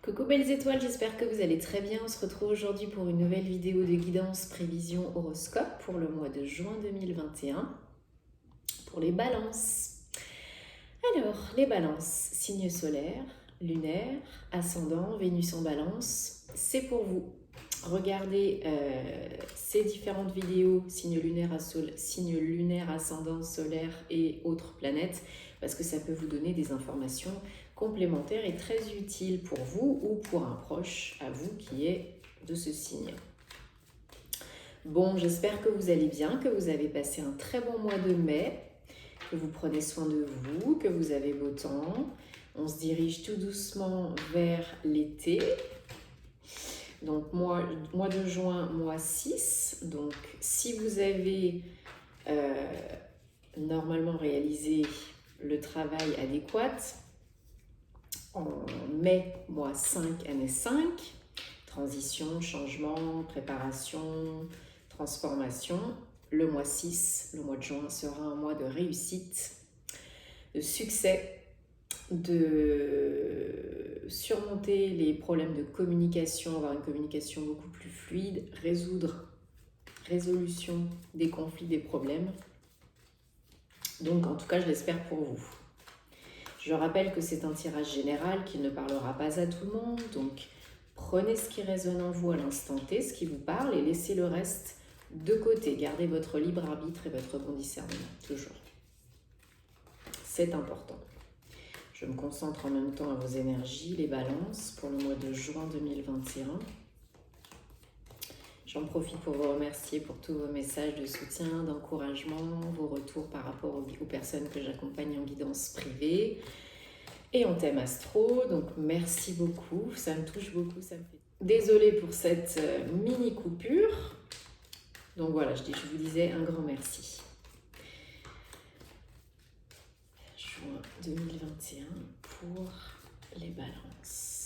Coucou belles étoiles, j'espère que vous allez très bien. On se retrouve aujourd'hui pour une nouvelle vidéo de guidance prévision horoscope pour le mois de juin 2021 pour les balances. Alors, les balances, signe solaire, lunaire, ascendant, Vénus en balance, c'est pour vous. Regardez ces différentes vidéos, signe lunaire, ascendant, solaire et autres planètes, parce que ça peut vous donner des informations complémentaires et très utiles pour vous ou pour un proche à vous qui est de ce signe. Bon, j'espère que vous allez bien, que vous avez passé un très bon mois de mai, que vous prenez soin de vous, que vous avez beau temps. On se dirige tout doucement vers l'été. Donc mois de juin, mois 6. Donc si vous avez normalement réalisé le travail adéquat, en mai, mois 5, année 5, transition, changement, préparation, transformation. Le mois 6, le mois de juin, sera un mois de réussite, de succès, de surmonter les problèmes de communication, avoir une communication beaucoup plus fluide, résolution des conflits, des problèmes. Donc en tout cas, je l'espère pour vous. Je rappelle que c'est un tirage général qui ne parlera pas à tout le monde, donc prenez ce qui résonne en vous à l'instant T, ce qui vous parle, et laissez le reste de côté. Gardez votre libre arbitre et votre bon discernement, toujours. C'est important. Je me concentre en même temps à vos énergies, les balances, pour le mois de juin 2021. J'en profite pour vous remercier pour tous vos messages de soutien, d'encouragement, vos retours par rapport aux personnes que j'accompagne en guidance privée et en thème astro. Donc merci beaucoup, ça me touche beaucoup, ça me fait. Désolée pour cette mini coupure. Donc voilà, je vous disais un grand merci. Juin 2021 pour les balances.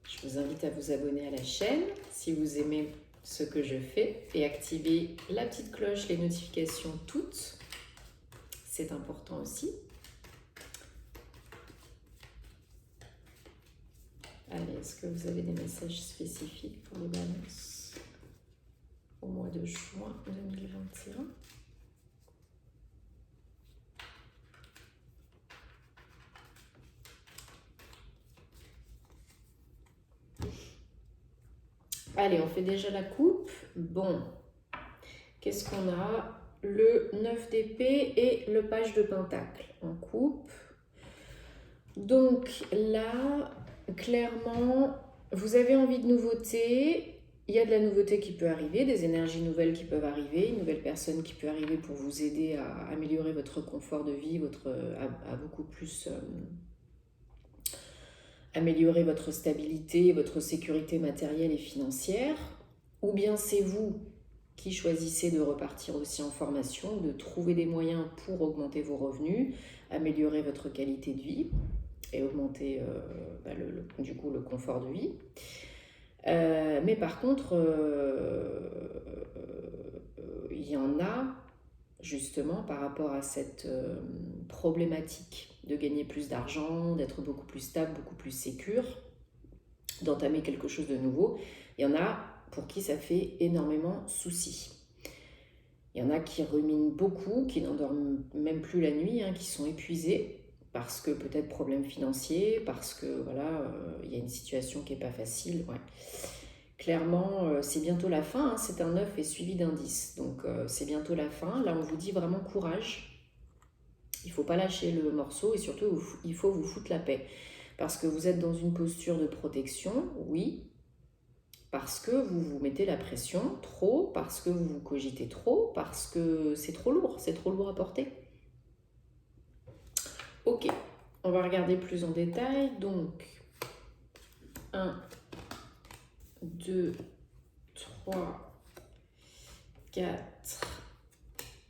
Je vous invite à vous abonner à la chaîne si vous aimez ce que je fais et activer la petite cloche, les notifications toutes. C'est important aussi. Allez, est-ce que vous avez des messages spécifiques pour les balances au mois de juin 2021 ? Allez, on fait déjà la coupe. Bon, qu'est-ce qu'on a ? Le 9 d'épée et le page de pentacle en coupe. Donc là, clairement, vous avez envie de nouveautés. Il y a de la nouveauté qui peut arriver, des énergies nouvelles qui peuvent arriver, une nouvelle personne qui peut arriver pour vous aider à améliorer votre confort de vie, à beaucoup plus améliorer votre stabilité, votre sécurité matérielle et financière. Ou bien c'est vous qui choisissez de repartir aussi en formation, de trouver des moyens pour augmenter vos revenus, améliorer votre qualité de vie et augmenter du coup le confort de vie. Mais par contre, il y en a justement par rapport à cette problématique de gagner plus d'argent, d'être beaucoup plus stable, beaucoup plus sécure, d'entamer quelque chose de nouveau. Il y en a pour qui ça fait énormément souci. Il y en a qui ruminent beaucoup, qui n'endorment même plus la nuit, qui sont épuisés parce que peut-être problème financier, parce que voilà, il y a une situation qui n'est pas facile. Ouais. Clairement, c'est bientôt la fin, c'est un 9 et suivi d'un 10, donc c'est bientôt la fin. Là, on vous dit vraiment courage. Il ne faut pas lâcher le morceau et surtout, il faut vous foutre la paix. Parce que vous êtes dans une posture de protection, oui, parce que vous vous mettez la pression trop, parce que vous vous cogitez trop, parce que c'est trop lourd à porter. Ok, on va regarder plus en détail. Donc, 1, 2, 3, 4,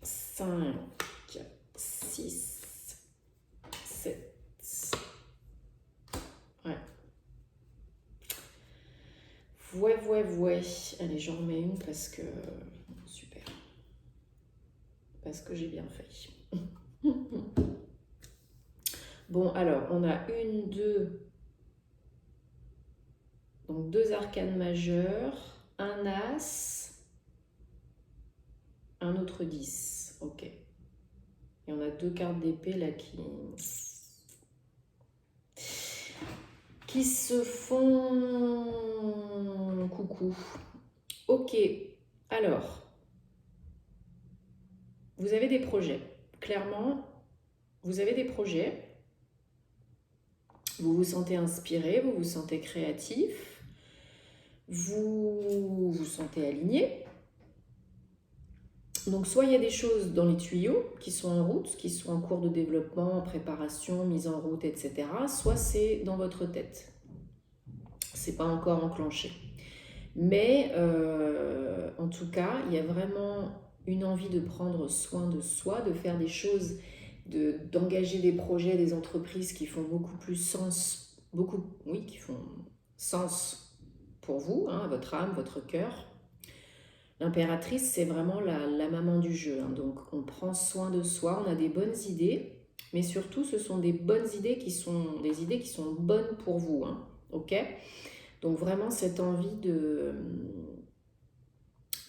5, 6, 7. Ouais. Allez, j'en remets une parce que... Super. Parce que j'ai bien fait. Bon, alors, on a une, deux, donc deux arcanes majeures, un as, un autre 10. Ok. Et on a deux cartes d'épée là qui se font coucou. Ok. Alors, vous avez des projets. Clairement, vous avez des projets. Vous vous sentez inspiré, vous vous sentez créatif, vous vous sentez aligné. Donc soit il y a des choses dans les tuyaux qui sont en route, qui sont en cours de développement, en préparation, mise en route, etc. Soit c'est dans votre tête. C'est pas encore enclenché. Mais en tout cas, il y a vraiment une envie de prendre soin de soi, de faire des choses, d'engager des projets, des entreprises qui font beaucoup plus sens, qui font sens pour vous, hein, votre âme, votre cœur. L'impératrice, c'est vraiment la maman du jeu, hein, donc on prend soin de soi, on a des bonnes idées, mais surtout ce sont des bonnes idées qui sont des idées qui sont bonnes pour vous, hein, ok? Donc vraiment cette envie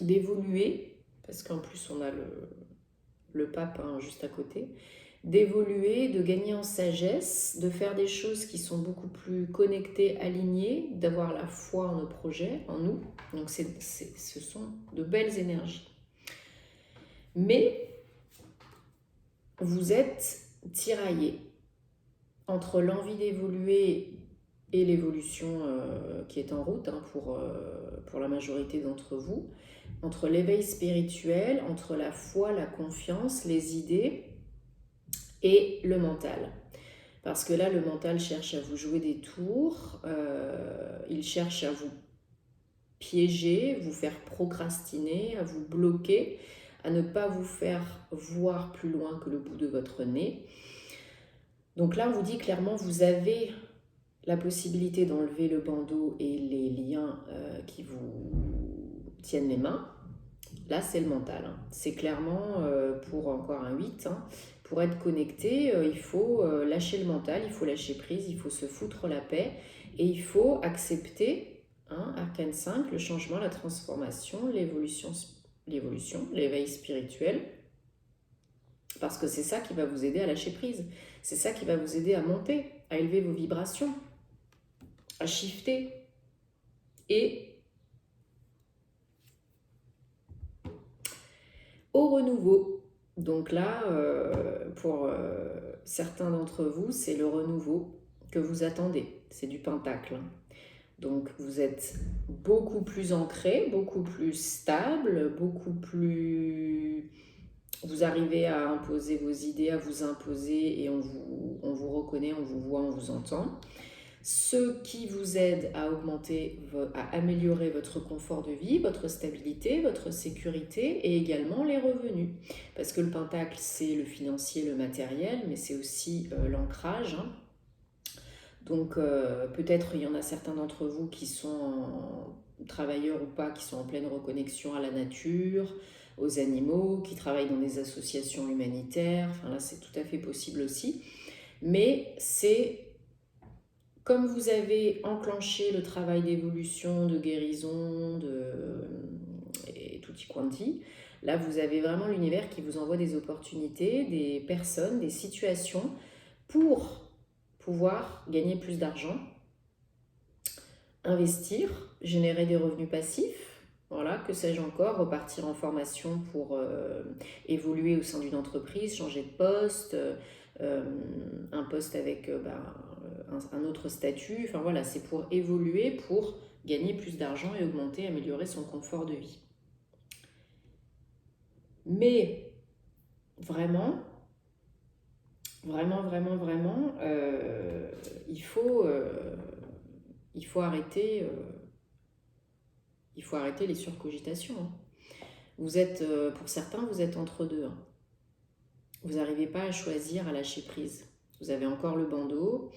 d'évoluer, parce qu'en plus on a le pape, hein, juste à côté, d'évoluer, de gagner en sagesse, de faire des choses qui sont beaucoup plus connectées, alignées, d'avoir la foi en nos projets, en nous. Donc ce sont de belles énergies. Mais vous êtes tiraillé entre l'envie d'évoluer et l'évolution qui est en route, hein, pour la majorité d'entre vous, entre l'éveil spirituel, entre la foi, la confiance, les idées et le mental. Parce que là, le mental cherche à vous jouer des tours, il cherche à vous piéger, vous faire procrastiner, à vous bloquer, à ne pas vous faire voir plus loin que le bout de votre nez. Donc là, on vous dit clairement, vous avez la possibilité d'enlever le bandeau et les liens qui vous tiennent les mains. Là, c'est le mental, hein. C'est clairement pour encore un 8, hein. Pour être connecté, il faut lâcher le mental, il faut lâcher prise, il faut se foutre la paix et il faut accepter, hein, Arcane 5, le changement, la transformation, l'évolution, l'éveil spirituel, parce que c'est ça qui va vous aider à lâcher prise, c'est ça qui va vous aider à monter, à élever vos vibrations, à shifter et au renouveau. Donc là, pour certains d'entre vous, c'est le renouveau que vous attendez. C'est du pentacle, hein. Donc vous êtes beaucoup plus ancré, beaucoup plus stable, beaucoup plus... Vous arrivez à imposer vos idées, à vous imposer et on vous reconnaît, on vous voit, on vous entend. Ce qui vous aide à augmenter, à améliorer votre confort de vie, votre stabilité, votre sécurité et également les revenus. Parce que le pentacle, c'est le financier, le matériel, mais c'est aussi l'ancrage, hein. Donc peut-être il y en a certains d'entre vous qui sont travailleurs ou pas, qui sont en pleine reconnexion à la nature, aux animaux, qui travaillent dans des associations humanitaires. Enfin là, c'est tout à fait possible aussi. Mais c'est comme vous avez enclenché le travail d'évolution, de guérison, et tutti quanti, là vous avez vraiment l'univers qui vous envoie des opportunités, des personnes, des situations pour pouvoir gagner plus d'argent, investir, générer des revenus passifs, voilà, que sais-je encore, repartir en formation pour évoluer au sein d'une entreprise, changer de poste, un poste avec un autre statut, enfin voilà, c'est pour évoluer, pour gagner plus d'argent et augmenter, améliorer son confort de vie. Mais vraiment, il faut arrêter, les surcogitations, hein. Vous êtes, pour certains, vous êtes entre deux, hein. Vous n'arrivez pas à choisir, à lâcher prise. Vous avez encore le bandeau,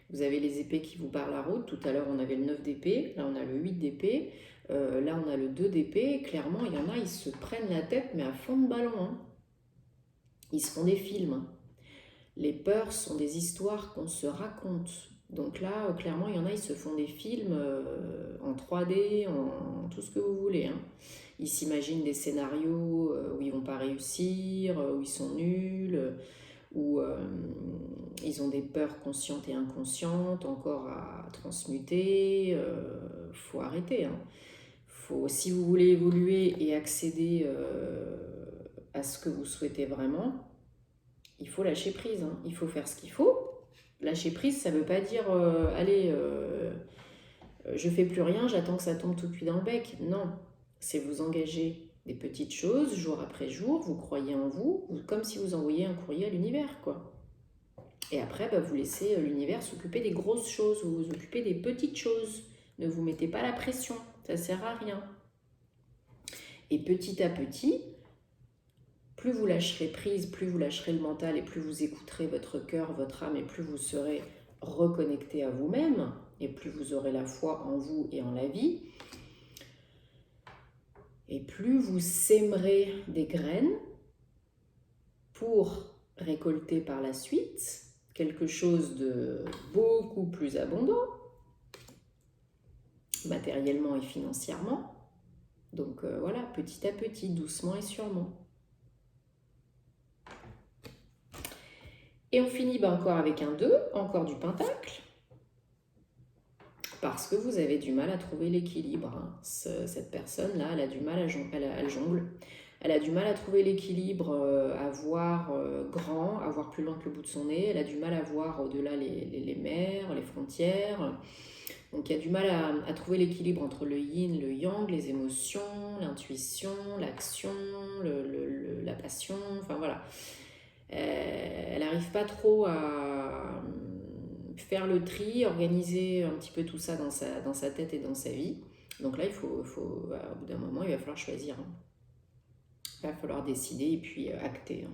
vous avez les épées qui vous barrent la route. Tout à l'heure, on avait le 9 d'épée, là on a le 8 d'épée, là on a le 2 d'épée. Clairement, il y en a, ils se prennent la tête, mais à fond de ballon, hein. Ils se font des films, hein. Les peurs sont des histoires qu'on se raconte. Donc là, clairement, il y en a, ils se font des films en 3D, en tout ce que vous voulez, hein. Ils s'imaginent des scénarios où ils vont pas réussir, où ils sont nuls, où ils ont des peurs conscientes et inconscientes encore à transmuter. Faut arrêter, hein. Faut, si vous voulez évoluer et accéder à ce que vous souhaitez vraiment, il faut lâcher prise, hein. Il faut faire ce qu'il faut. Lâcher prise, ça ne veut pas dire allez, je fais plus rien, j'attends que ça tombe tout cuit dans le bec. Non, c'est vous engager des petites choses jour après jour, vous croyez en vous, comme si vous envoyiez un courrier à l'univers, quoi. Et après, bah, vous laissez l'univers s'occuper des grosses choses, vous vous occupez des petites choses. Ne vous mettez pas la pression, ça ne sert à rien. Et petit à petit, plus vous lâcherez prise, plus vous lâcherez le mental et plus vous écouterez votre cœur, votre âme et plus vous serez reconnecté à vous-même et plus vous aurez la foi en vous et en la vie. Et plus vous sèmerez des graines pour récolter par la suite quelque chose de beaucoup plus abondant, matériellement et financièrement. Donc voilà, petit à petit, doucement et sûrement. Et on finit encore avec un 2, encore du pentacle. Parce que vous avez du mal à trouver l'équilibre, hein. Cette personne-là, elle a du mal elle jongle. Elle a du mal à trouver l'équilibre, à voir grand, à voir plus loin que le bout de son nez. Elle a du mal à voir au-delà les mers, les frontières. Donc il y a du mal à trouver l'équilibre entre le yin, le yang, les émotions, l'intuition, l'action, la passion, enfin voilà. Elle n'arrive pas trop à faire le tri, organiser un petit peu tout ça dans sa tête et dans sa vie. Donc là, au bout d'un moment, il va falloir choisir, hein. Il va falloir décider et puis acter, hein.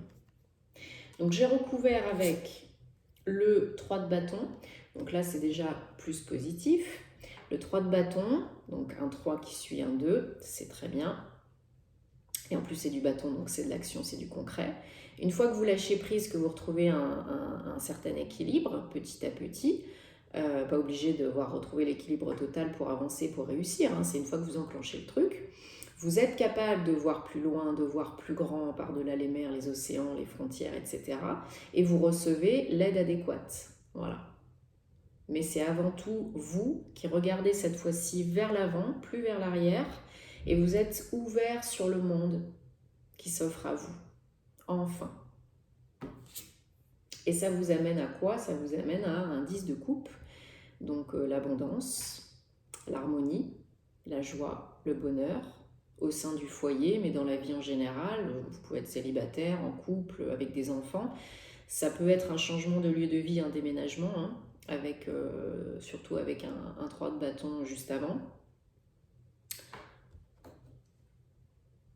Donc j'ai recouvert avec le 3 de bâton. Donc là, c'est déjà plus positif. Le 3 de bâton, donc un 3 qui suit un 2, c'est très bien. Et en plus, c'est du bâton, donc c'est de l'action, c'est du concret. Une fois que vous lâchez prise, que vous retrouvez un certain équilibre, petit à petit, pas obligé de devoir retrouver l'équilibre total pour avancer, pour réussir, hein. C'est une fois que vous enclenchez le truc. Vous êtes capable de voir plus loin, de voir plus grand, par-delà les mers, les océans, les frontières, etc. Et vous recevez l'aide adéquate. Voilà. Mais c'est avant tout vous qui regardez cette fois-ci vers l'avant, plus vers l'arrière, et vous êtes ouvert sur le monde qui s'offre à vous. Enfin. Et ça vous amène à quoi? Ça vous amène à un 10 de coupe, donc l'abondance, l'harmonie, la joie, le bonheur, au sein du foyer, mais dans la vie en général. Vous pouvez être célibataire, en couple, avec des enfants. Ça peut être un changement de lieu de vie, un déménagement, hein, surtout avec un 3 de bâton juste avant.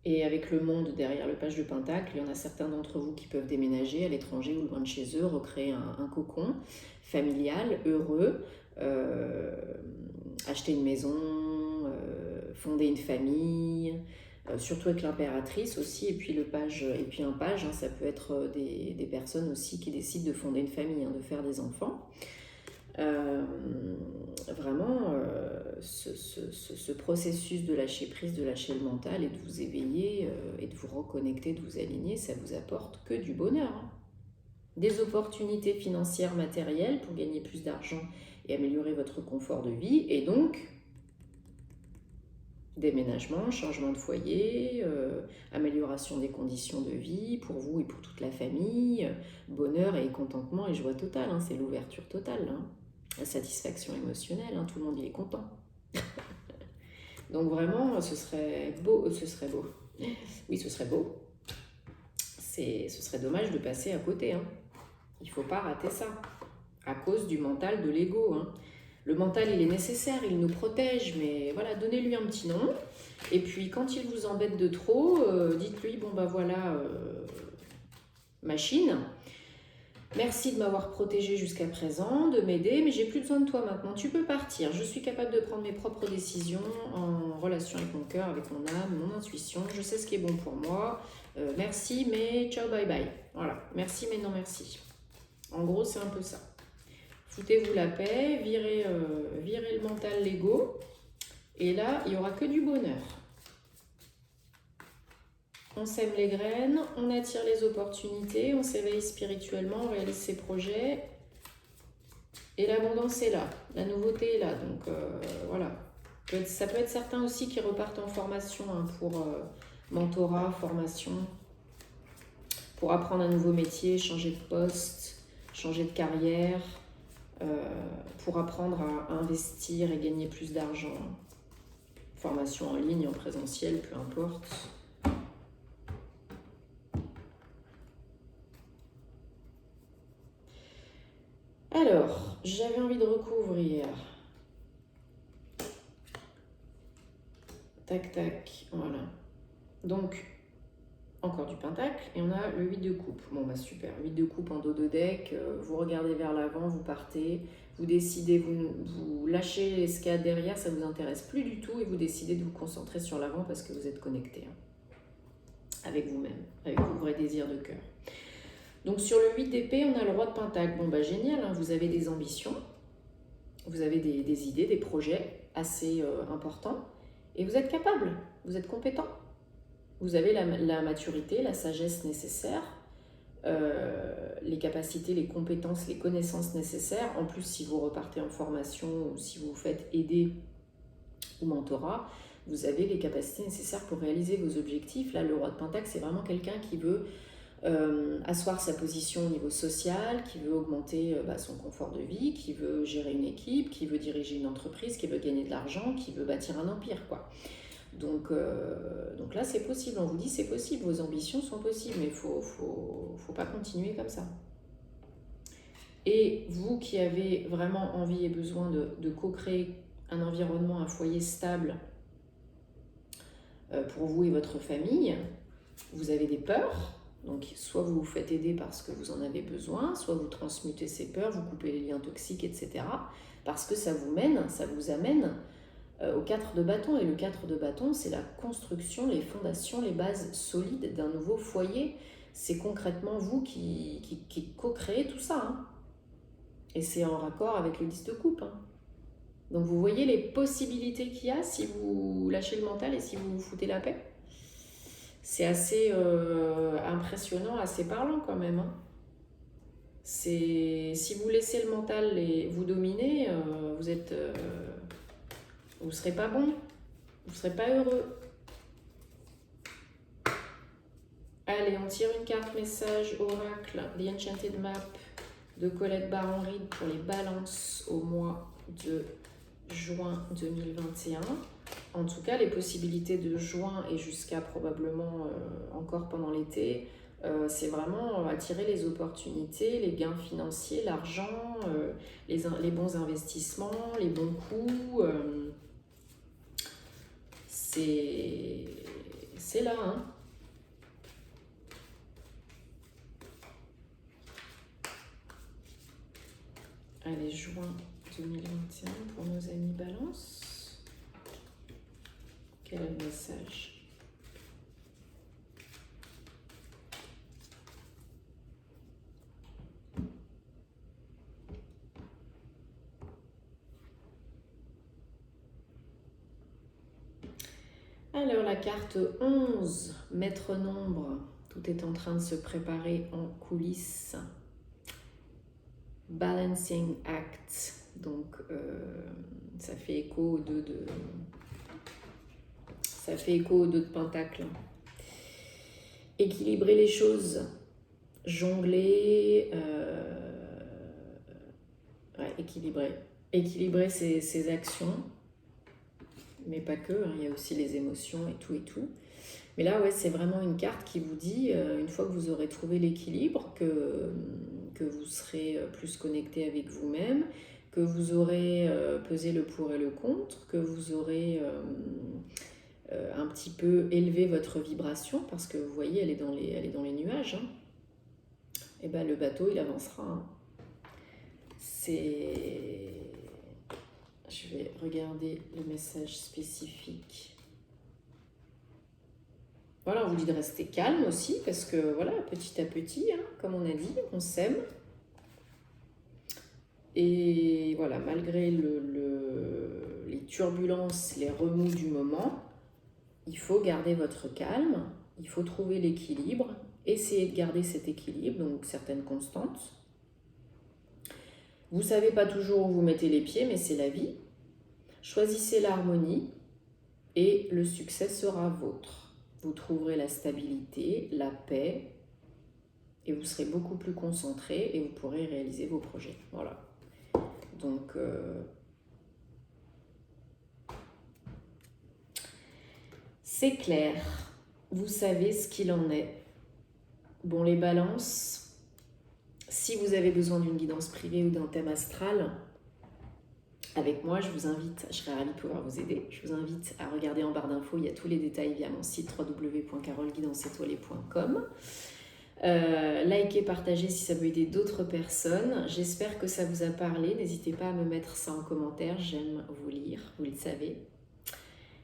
Et avec le monde derrière le page de pentacle, il y en a certains d'entre vous qui peuvent déménager à l'étranger ou loin de chez eux, recréer un cocon familial, heureux, acheter une maison, fonder une famille, surtout avec l'impératrice aussi, et puis un page, hein, ça peut être des personnes aussi qui décident de fonder une famille, hein, de faire des enfants. Vraiment, ce processus de lâcher prise, de lâcher le mental et de vous éveiller et de vous reconnecter, de vous aligner, ça vous apporte que du bonheur, hein. Des opportunités financières, matérielles pour gagner plus d'argent et améliorer votre confort de vie, et donc déménagement, changement de foyer, amélioration des conditions de vie pour vous et pour toute la famille, bonheur et contentement et joie totale, hein, c'est l'ouverture totale, hein. La satisfaction émotionnelle, hein, tout le monde y est content. Donc vraiment, ce serait beau. Oui, ce serait beau. Ce serait dommage de passer à côté, hein. Il ne faut pas rater ça, à cause du mental, de l'ego, hein. Le mental, il est nécessaire, il nous protège, mais voilà, donnez-lui un petit nom. Et puis, quand il vous embête de trop, dites-lui, bon bah voilà, machine, merci de m'avoir protégé jusqu'à présent, de m'aider, mais j'ai plus besoin de toi maintenant, tu peux partir. Je suis capable de prendre mes propres décisions en relation avec mon cœur, avec mon âme, mon intuition. Je sais ce qui est bon pour moi. Merci, mais ciao, bye bye. Voilà, merci, mais non merci. En gros, c'est un peu ça. Foutez-vous la paix, virez le mental, l'ego. Et là, il n'y aura que du bonheur. On sème les graines, on attire les opportunités, on s'éveille spirituellement, on réalise ses projets. Et l'abondance est là, la nouveauté est là. Donc voilà. Ça peut être certains aussi qui repartent en formation pour mentorat, formation, pour apprendre un nouveau métier, changer de poste, changer de carrière, pour apprendre à investir et gagner plus d'argent. Formation en ligne, en présentiel, peu importe. Alors, j'avais envie de recouvrir. Tac, tac, voilà. Donc, encore du pentacle, et on a le 8 de coupe. Bon, bah super, 8 de coupe en dos de deck, vous regardez vers l'avant, vous partez, vous décidez, vous lâchez ce qu'il y a derrière, ça ne vous intéresse plus du tout, et vous décidez de vous concentrer sur l'avant parce que vous êtes connecté avec vous-même, avec vos vrais désirs de cœur. Donc sur le 8 d'épée, on a le roi de pentacle. Bon, bah génial, hein, vous avez des ambitions, vous avez des idées, des projets assez importants, et vous êtes capable, vous êtes compétent. Vous avez la maturité, la sagesse nécessaire, les capacités, les compétences, les connaissances nécessaires. En plus, si vous repartez en formation ou si vous vous faites aider ou mentorat, vous avez les capacités nécessaires pour réaliser vos objectifs. Là, le roi de pentacle, c'est vraiment quelqu'un qui veut asseoir sa position au niveau social, qui veut augmenter son confort de vie, qui veut gérer une équipe, qui veut diriger une entreprise, qui veut gagner de l'argent, qui veut bâtir un empire, quoi. Donc là, c'est possible. On vous dit c'est possible, vos ambitions sont possibles, mais il faut pas continuer comme ça. Et vous qui avez vraiment envie et besoin de co-créer un environnement, un foyer stable pour vous et votre famille, vous avez des peurs. Donc soit vous vous faites aider parce que vous en avez besoin, soit vous transmutez ces peurs, vous coupez les liens toxiques, etc. Parce que ça vous amène au 4 de bâton. Et le 4 de bâton, c'est la construction, les fondations, les bases solides d'un nouveau foyer. C'est concrètement vous qui co-créez tout ça. Hein. Et c'est en raccord avec le 10 de coupe. Hein. Donc vous voyez les possibilités qu'il y a si vous lâchez le mental et si vous vous foutez la paix. C'est assez impressionnant, assez parlant quand même. Hein. Si vous laissez le mental vous dominer, vous ne serez pas bon, vous ne serez pas heureux. Allez, on tire une carte message oracle, The Enchanted Map de Colette Baron-Reid pour les balances au mois de juin 2021. En tout cas, les possibilités de juin et jusqu'à probablement encore pendant l'été, c'est vraiment attirer les opportunités, les gains financiers, l'argent, les bons investissements, les bons coups. C'est là, hein. Allez, juin 2021 pour nos amis Balance. Quel est le message? Alors la carte 11, Maître Nombre, tout est en train de se préparer en coulisses. Balancing Act, donc ça fait écho aux deux de... Ça fait écho aux 2 de Pentacle. Équilibrer les choses, jongler, équilibrer. Équilibrer ses actions, mais pas que, hein, il y a aussi les émotions et tout et tout. Mais là, ouais, c'est vraiment une carte qui vous dit, une fois que vous aurez trouvé l'équilibre, que vous serez plus connecté avec vous-même, que vous aurez pesé le pour et le contre, que vous aurez un petit peu élevé votre vibration, parce que vous voyez, elle est dans les nuages. Hein. Et ben, le bateau, il avancera. Hein. Je vais regarder le message spécifique. Voilà, on vous dit de rester calme aussi, parce que voilà, petit à petit, hein, comme on a dit, on sème. Et voilà, malgré les turbulences, les remous du moment, il faut garder votre calme, il faut trouver l'équilibre, essayer de garder cet équilibre, donc certaines constantes. Vous ne savez pas toujours où vous mettez les pieds, mais c'est la vie. Choisissez l'harmonie et le succès sera vôtre. Vous trouverez la stabilité, la paix, et vous serez beaucoup plus concentré et vous pourrez réaliser vos projets. Voilà. Donc, c'est clair. Vous savez ce qu'il en est. Bon, les balances, si vous avez besoin d'une guidance privée ou d'un thème astral, avec moi, je vous invite, je serais ravie de pouvoir vous aider. Je vous invite à regarder en barre d'infos, il y a tous les détails via mon site www.carolguidancetoilée.com. Likez, partagez si ça peut aider d'autres personnes. J'espère que ça vous a parlé. N'hésitez pas à me mettre ça en commentaire. J'aime vous lire, vous le savez.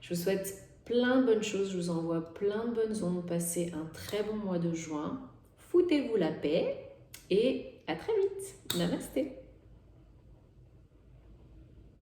Je vous souhaite plein de bonnes choses. Je vous envoie plein de bonnes ondes. Passez un très bon mois de juin. Foutez-vous la paix et à très vite. Namasté.